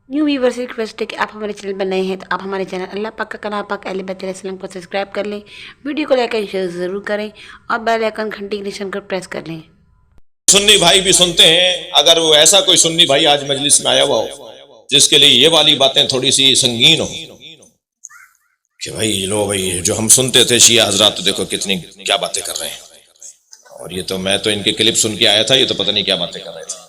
New viewers से request है कि आप हमारे चैनल पर नए हैं तो आप हमारे चैनल अल्लाह पाक का कलाम पाक अहले बैत अलैहिस्सलाम को सब्सक्राइब कर लें, वीडियो को लाइक एंड शेयर ज़रूर करें और बेल आइकन घंटी के निशान को प्रेस कर लें। सुन्नी भाई भी सुनते हैं। अगर वो ऐसा कोई सुन्नी भाई आज मजलिस में आया हुआ हो जिसके लिए ये वाली बातें थोड़ी सी संगीन हो कि भाई लो भाई जो हम सुनते थे शिया हजरात तो देखो कितनी क्या बातें कर रहे हैं, और ये तो मैं तो इनके क्लिप सुन के आया था, ये तो पता नहीं क्या बातें कर रहे थे।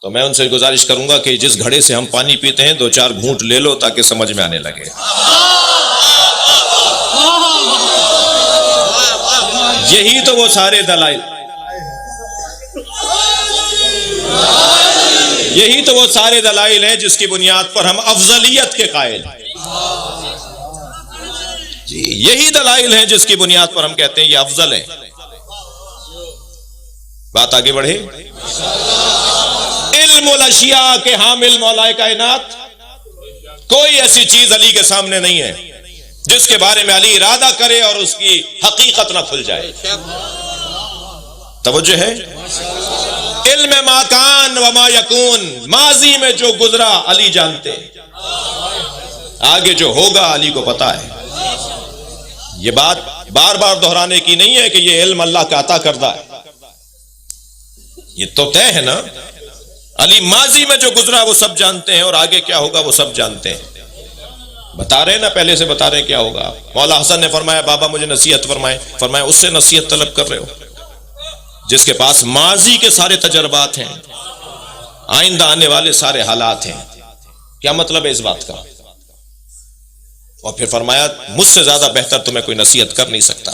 तो मैं उनसे गुजारिश करूंगा कि जिस घड़े से हम पानी पीते हैं 2-4 घूंट ले लो ताकि समझ में आने लगे। यही तो वो सारे दलाइल, यही तो वो सारे दलाइल हैं जिसकी बुनियाद पर हम अफजलियत के कायल हैं। जी यही दलाइल हैं जिसकी बुनियाद पर हम कहते हैं ये अफजल है। बात आगे बढ़े। इल्मुल अशिया के हामिल मौलाए कायनात, कोई ऐसी चीज अली के सामने नहीं है जिसके बारे में अली इरादा करे और उसकी हकीकत ना खुल जाए। तवज्जो है। इल्म माकान व मा यकून, माजी में जो गुजरा अली जानते, आगे जो होगा अली को पता है। ये बात बार बार दोहराने की नहीं है कि ये इल्म अल्लाह का अता करदा है, ये तो तय है ना। अली माजी में जो गुजरा वो सब जानते हैं और आगे क्या होगा वो सब जानते हैं। बता रहे ना, पहले से बता रहे क्या होगा। मौला हसन ने फरमाया बाबा मुझे नसीहत फरमाए, फरमाया उससे नसीहत तलब कर रहे हो जिसके पास माजी के सारे तजर्बात हैं, आइंदा आने वाले सारे हालात हैं। क्या मतलब है इस बात का? और फिर फरमाया मुझसे ज्यादा बेहतर तुम्हें कोई नसीहत कर नहीं सकता।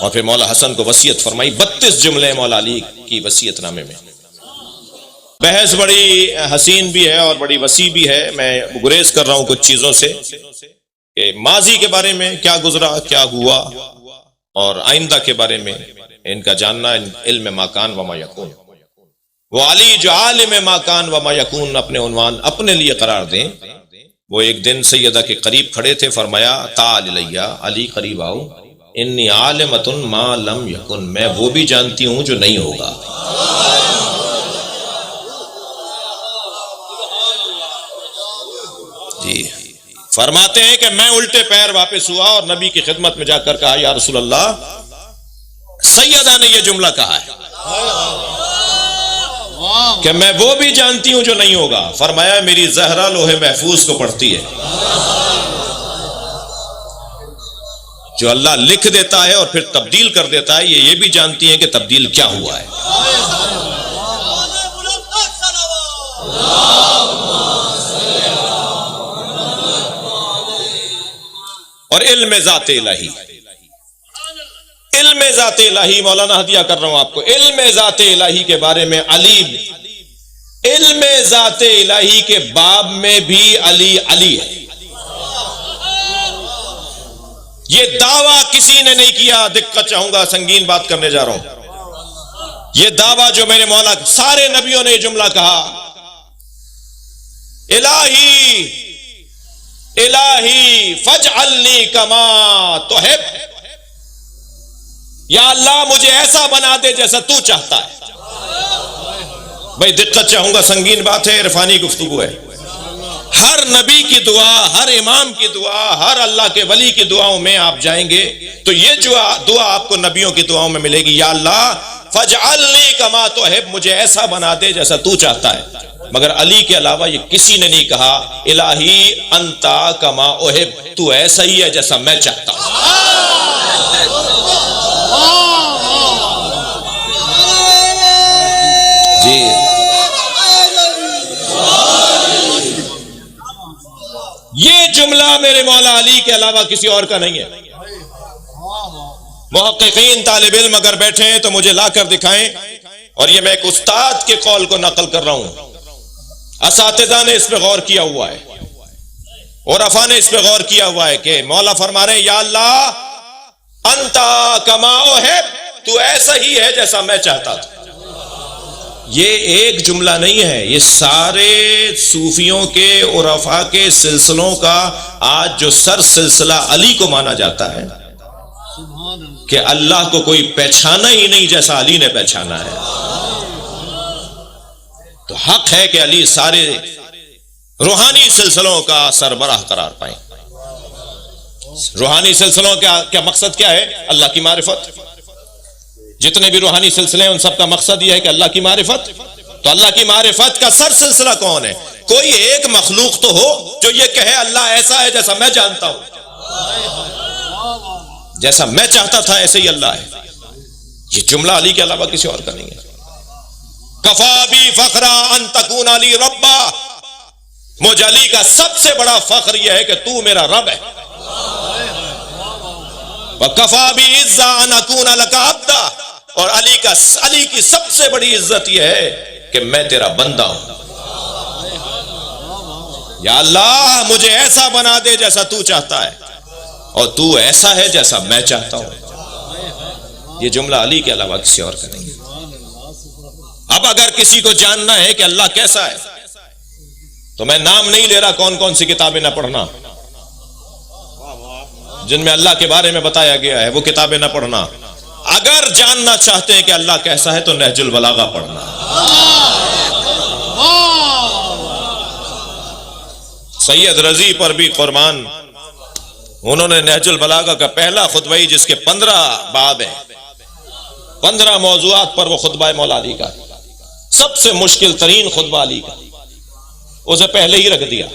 और फिर मौला हसन को वसीयत फरमाई, 32 जुमले मौला अली की वसीयतनामे में। बहस बड़ी हसीन भी है और बड़ी वसी भी है। मैं गुरेज कर रहा हूं कुछ चीजों से कि माजी के बारे में क्या गुजरा, क्या हुआ, और आइंदा के बारे में इनका जानना। इल्म माकान व मा यकून, वो अली जो आलिम माकान व मा यकून अपने उन्वान अपने लिए करार दें, वो एक दिन सैयदा के करीब खड़े थे। फरमाया ताल इलैया, अली करीब आओ, इन्नी आलिमतुन मा लम यकुन, मैं वो भी जानती हूं जो नहीं होगा। जी फरमाते हैं कि मैं उल्टे पैर वापस हुआ और नबी की खिदमत में जाकर कहा या रसूल अल्लाह, सैयदा ने यह जुमला कहा है कि मैं वो भी जानती हूं जो नहीं होगा। फरमाया मेरी जहरा लोहे महफूज को पढ़ती है, जो अल्लाह लिख देता है और फिर तब्दील कर देता है, ये भी जानती है कि तब्दील क्या हुआ है। और इल्म ज़ात इलाही, इल्म ज़ात इलाही, मौलाना हदिया कर रहा हूं आपको। इल्म ज़ात इलाही के बारे में अली, इल्म ज़ात इलाही के बाब में भी अली अली है। ये दावा किसी ने नहीं किया। दिक्कत चाहूंगा, संगीन बात करने जा रहा हूं। ये दावा जो मेरे मौला, सारे नबियों ने ये जुमला कहा, इलाही इलाही फजअलनी कमा तुहिब, या अल्लाह मुझे ऐसा बना दे जैसा तू चाहता है। भाई दिक्कत चाहूंगा, संगीन बात है, इरफानी गुफ्तगू है। हर नबी की दुआ, हर इमाम की दुआ, हर अल्लाह के वली की दुआओं में आप जाएंगे तो ये जो दुआ आपको नबियों की दुआओं में मिलेगी, या अल्लाह फजअलनी कमा तुहिब, मुझे ऐसा बना दे जैसा तू चाहता है। मगर अली के अलावा ये किसी ने नहीं कहा इलाही अंता कमा उहिब, तू ऐसा ही है जैसा मैं चाहता हूं। जी ये जुमला मेरे मौला अली के अलावा किसी और का नहीं है। मुहक्किकीन तालिब इल्म अगर बैठे हैं तो मुझे लाकर दिखाएं। और ये मैं एक उस्ताद के कौल को नकल कर रहा हूं, असातिज़ा ने इस पे गौर किया हुआ है और अफा ने इस पे गौर किया हुआ है कि मौला फरमा रहे हैं या अल्लाह अंता कमाओ है, तू ऐसा ही है जैसा मैं चाहता था। ये एक जुमला नहीं है, ये सारे सूफियों के और अफा के सिलसिलों का आज जो सर सिलसिला अली को माना जाता है कि अल्लाह को कोई पहचाना ही नहीं जैसा अली ने पहचाना है। तो हक है कि अली सारे روحانی سلسلوں کا سربراہ قرار پائیں۔ روحانی سلسلوں کا کیا مقصد کیا ہے؟ اللہ کی معرفت۔ جتنے بھی روحانی سلسلے ہیں ان سب کا مقصد یہ ہے کہ اللہ کی معرفت۔ تو اللہ کی معرفت کا سر سلسلہ کون ہے؟ کوئی ایک مخلوق تو ہو جو یہ کہے اللہ ایسا ہے جیسا میں جانتا ہوں، جیسا میں چاہتا تھا ایسے ہی اللہ ہے۔ یہ جملہ علی کے علاوہ کسی اور کا نہیں ہے۔ کفا بی فخرا ان تکون علی ربا، مجھے علی کا سب سے بڑا فخر یہ ہے کہ تو میرا رب ہے۔ وکفا بی عزا ان اکون لک عبدا، اور علی کی سب سے بڑی عزت یہ ہے کہ میں تیرا بندہ ہوں۔ یا اللہ مجھے ایسا بنا دے جیسا تو چاہتا ہے، اور تو ایسا ہے جیسا میں چاہتا ہوں۔ یہ جملہ علی کے علاوہ کسی اور کا نہیں ہے۔ اب اگر کسی کو جاننا ہے کہ اللہ کیسا ہے تو میں نام نہیں لے رہا کون کون سی کتابیں نہ پڑھنا جن میں اللہ کے بارے میں بتایا گیا ہے، وہ کتابیں نہ پڑھنا۔ اگر جاننا چاہتے ہیں کہ اللہ کیسا ہے تو نہج البلاغہ پڑھنا۔ سید رضی پر بھی قربان، انہوں نے نہج البلاغہ کا پہلا خطبہ ہی جس کے 15 باب ہیں، 15 موضوعات پر وہ خطبہ مولا علی کا سب سے مشکل ترین خطبہ علی کا، اسے پہلے ہی رکھ دیا۔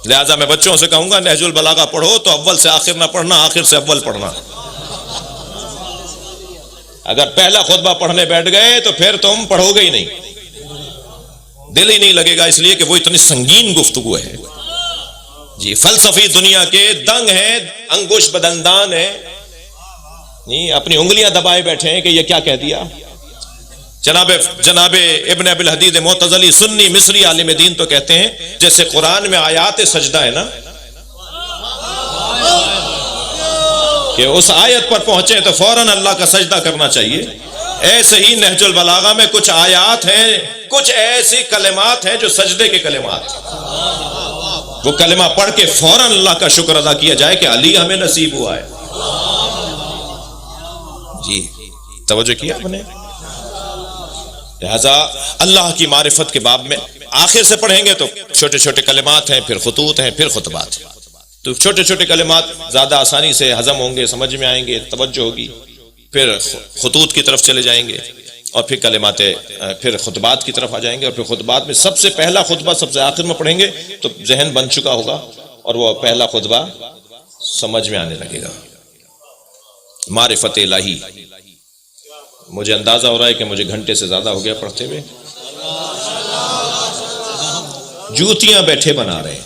لہذا میں بچوں سے کہوں گا نہج البلاغہ پڑھو تو اول سے آخر نہ پڑھنا، آخر سے اول پڑھنا۔ اگر پہلا خطبہ پڑھنے بیٹھ گئے تو پھر تم پڑھو گے ہی نہیں، دل ہی نہیں لگے گا، اس لیے کہ وہ اتنی سنگین گفتگو ہے۔ جی فلسفی دنیا کے دنگ ہیں، انگوش بدندان ہیں، اپنی انگلیاں دبائے بیٹھے ہیں کہ یہ کیا کہہ دیا۔ جناب ابن ابی الحدید معتزلی سنی مصری عالم دین تو کہتے ہیں جیسے قرآن میں آیات سجدہ ہے نا، کہ اس آیت پر پہنچے تو فوراً اللہ کا سجدہ کرنا چاہیے، ایسے ہی نہج البلاغہ میں کچھ آیات ہیں، کچھ ایسی کلمات ہیں جو سجدے کے کلمات، وہ کلمہ پڑھ کے فوراً اللہ کا شکر ادا کیا جائے کہ علی ہمیں نصیب ہوا ہے۔ جی توجہ کیا آپ نے؟ لہذا اللہ کی معرفت کے باب میں آخر سے پڑھیں گے تو چھوٹے چھوٹے کلمات ہیں، پھر خطوط ہیں، پھر خطبات ہیں، تو چھوٹے چھوٹے کلمات زیادہ آسانی سے ہضم ہوں گے، سمجھ میں آئیں گے، توجہ ہوگی، پھر خطوط کی طرف چلے جائیں گے، اور پھر کلمات، پھر خطبات کی طرف آ جائیں گے، اور پھر خطبات میں سب سے پہلا خطبہ سب سے آخر میں پڑھیں گے تو ذہن بن چکا ہوگا اور وہ پہلا خطبہ سمجھ میں آنے لگے گا۔ معرفت الہی، مجھے اندازہ ہو رہا ہے کہ مجھے گھنٹے سے زیادہ ہو گیا پڑھتے ہوئے، جوتیاں بیٹھے بنا رہے ہیں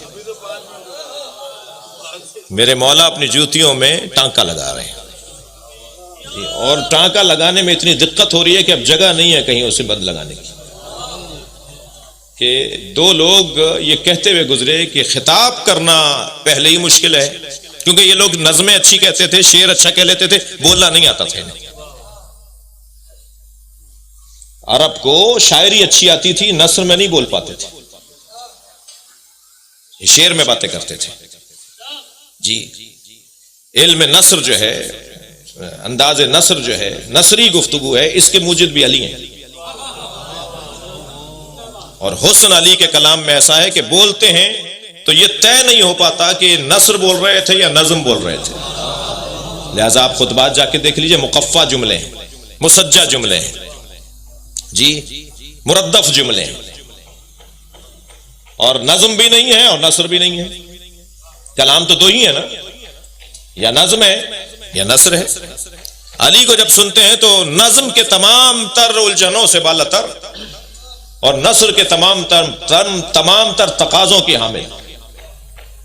میرے مولا، اپنی جوتیوں میں ٹانکا لگا رہے ہیں، اور ٹانکا لگانے میں اتنی دقت ہو رہی ہے کہ اب جگہ نہیں ہے کہیں اسے بند لگانے کی، کہ 2 لوگ یہ کہتے ہوئے گزرے کہ خطاب کرنا پہلے ہی مشکل ہے، کیونکہ یہ لوگ نظمیں اچھی کہتے تھے، شعر اچھا کہہ لیتے تھے، بولنا نہیں آتا تھا انہیں۔ عرب کو شاعری اچھی آتی تھی، نثر میں نہیں بول پاتے تھے، یہ شعر میں باتیں کرتے تھے۔ جی علم نثر جو ہے، انداز نثر جو ہے، نثری گفتگو ہے، اس کے موجد بھی علی ہیں، اور حسن علی کے کلام میں ایسا ہے کہ بولتے ہیں تو یہ طے نہیں ہو پاتا کہ نثر بول رہے تھے یا نظم بول رہے تھے۔ لہذا آپ خطبات جا کے دیکھ لیجئے، مقفع جملے ہیں، مسجع جملے ہیں، جی مردف جملے ہیں، اور نظم بھی نہیں ہے اور نثر بھی نہیں ہے، کلام تو 2 ہی ہے نا، یا نظم ہے یا نثر ہے۔ علی کو جب سنتے ہیں تو نظم کے تمام تر الجھنوں سے بالاتر اور نثر کے تمام تر تقاضوں کی حامل،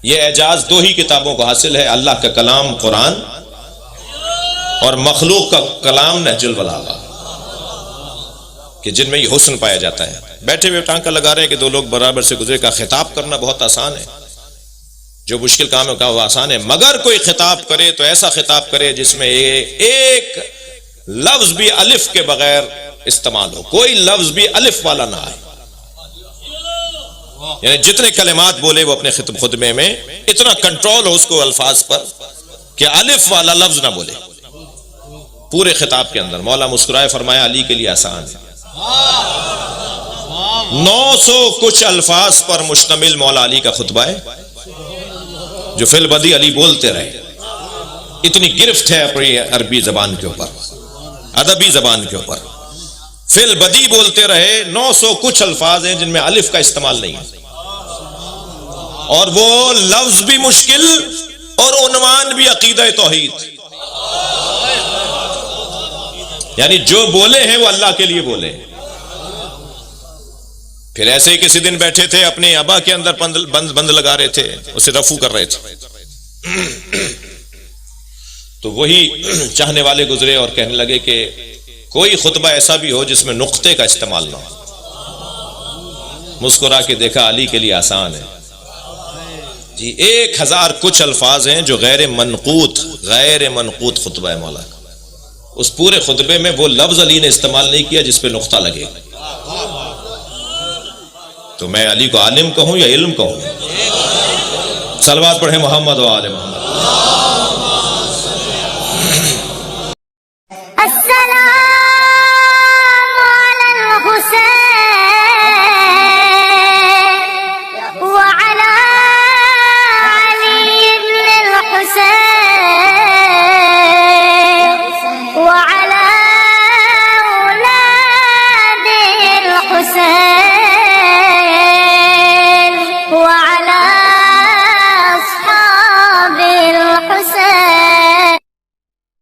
یہ اعجاز 2 ہی کتابوں کو حاصل ہے، اللہ کا کلام قرآن اور مخلوق کا کلام نہج البلاغہ، کہ جن میں یہ حسن پایا جاتا ہے۔ بیٹھے ہوئے ٹانکا لگا رہے ہیں کہ 2 لوگ برابر سے گزرے، کا خطاب کرنا بہت آسان ہے، جو مشکل کام ہے وہ آسان ہے، مگر کوئی خطاب کرے تو ایسا خطاب کرے جس میں ایک لفظ بھی الف کے بغیر استعمال ہو، کوئی لفظ بھی الف والا نہ آئے، یعنی جتنے کلمات بولے وہ اپنے خطبے میں اتنا کنٹرول ہو اس کو الفاظ پر کہ الف والا لفظ نہ بولے پورے خطاب کے اندر۔ مولا مسکرائے، فرمایا علی کے لیے آسان ہے، 900 कुछ अल्फाज पर मुश्तमिल मौला अली का खुतबा है जो फिल बदी अली बोलते रहे। इतनी गिरफ्त है अपनी अरबी जबान के ऊपर, अदबी जबान के ऊपर। फिल बदी बोलते रहे, 900 कुछ अल्फाज हैं जिनमें अलिफ का इस्तेमाल नहीं है, और वो लफ्ज भी मुश्किल और उन्वान भी अकीदा तौहीद। यानी जो बोले हैं वो अल्लाह के लिए बोले। फिर ऐसे ही किसी दिन बैठे थे, अपने अबा के अंदर बंद लगा रहे थे, उसे रफू कर रहे थे। तो वही चाहने वाले गुजरे और कहने लगे कि कोई खुतबा ऐसा भी हो जिसमें नुक्ते का इस्तेमाल ना हो। मुस्कुरा के देखा, अली के लिए आसान है जी। 1000 कुछ अल्फाज हैं जो गैर मनकूत खुतबा है मौला का। उस पूरे खुतबे में वो लफ्ज अली ने इस्तेमाल नहीं किया जिस पे नुक्ता लगे। तो मैं अली को आलिम कहूं या इल्म कहूं? सलवात पढ़े मोहम्मद व आले मोहम्मद।